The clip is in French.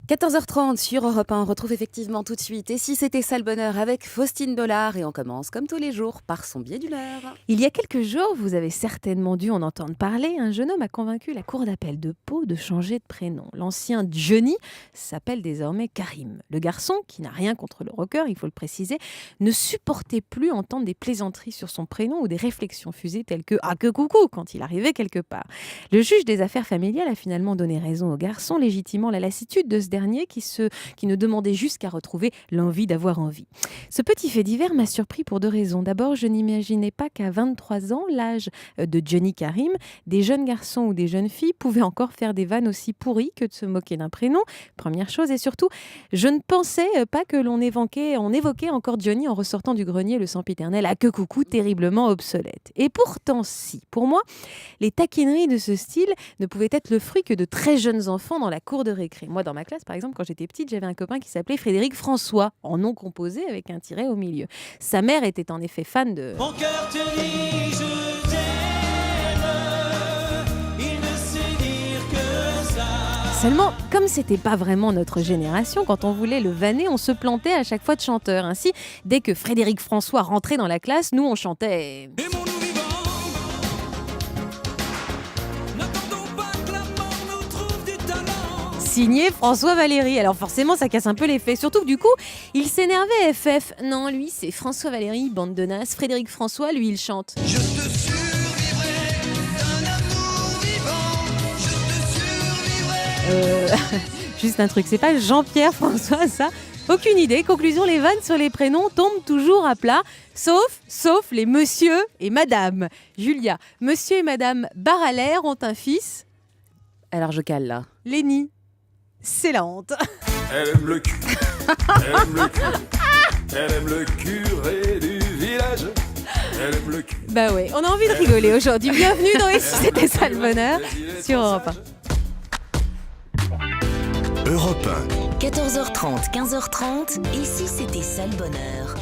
14h30 sur Europe 1, on retrouve effectivement tout de suite Et si c'était ça le bonheur avec Faustine Dollard et on commence comme tous les jours par son billet d'humeur. Il y a quelques jours, vous avez certainement dû en entendre parler, un jeune homme a convaincu la cour d'appel de Pau de changer de prénom. L'ancien Johnny s'appelle désormais Karim. Le garçon, qui n'a rien contre le rocker, il faut le préciser, ne supportait plus entendre des plaisanteries sur son prénom ou des réflexions fusées telles que « Ah que coucou » quand il arrivait quelque part. Le juge des affaires familiales a finalement donné raison au garçon, légitimant la lassitude de ce dernier qui ne demandait juste qu'à retrouver l'envie d'avoir envie. Ce petit fait divers m'a surpris pour deux raisons. D'abord, je n'imaginais pas qu'à 23 ans, l'âge de Johnny Karim, des jeunes garçons ou des jeunes filles pouvaient encore faire des vannes aussi pourries que de se moquer d'un prénom. Première chose, et surtout, je ne pensais pas que l'on évoquait encore Johnny en ressortant du grenier le sempiternel « Ah que coucou » terriblement obsolète. Et pourtant, si. Pour moi, les taquineries de ce style ne pouvaient être le fruit que de très jeunes enfants dans la cour de récré. Moi, dans ma classe, par exemple, quand j'étais petite, j'avais un copain qui s'appelait Frédéric François, en nom composé avec un tiret au milieu. Sa mère était en effet fan de... Mon cœur te dit je t'aime, il ne sait dire que ça. Seulement, comme c'était pas vraiment notre génération, quand on voulait le vanner, on se plantait à chaque fois de chanteur. Ainsi, dès que Frédéric François rentrait dans la classe, nous on chantait... Aimons-nous vivants, n'attendons pas que la mort nous trouve du talent. Signé François Valéry. Alors forcément, ça casse un peu l'effet. Surtout que du coup, il s'énervait FF. Non, lui, c'est François Valéry, bande de nasses. Frédéric François, lui, il chante. Je te survivrai d'un amour vivant, je te survivrai. Juste un truc, c'est pas Jean-Pierre François, ça. Aucune idée. Conclusion, les vannes sur les prénoms tombent toujours à plat, sauf les monsieur et madame. Julia, monsieur et madame Baralaire ont un fils, Alors je cale là. Lenny. C'est la honte. Elle aime le cul, elle aime le cul, elle aime le curé du village, elle aime le cul. Bah ouais, on a envie de rigoler aujourd'hui. Bienvenue dans Et si c'était ça le bonheur sur Europe 1. Europe 1. 14h30, 15h30, et si c'était ça le bonheur?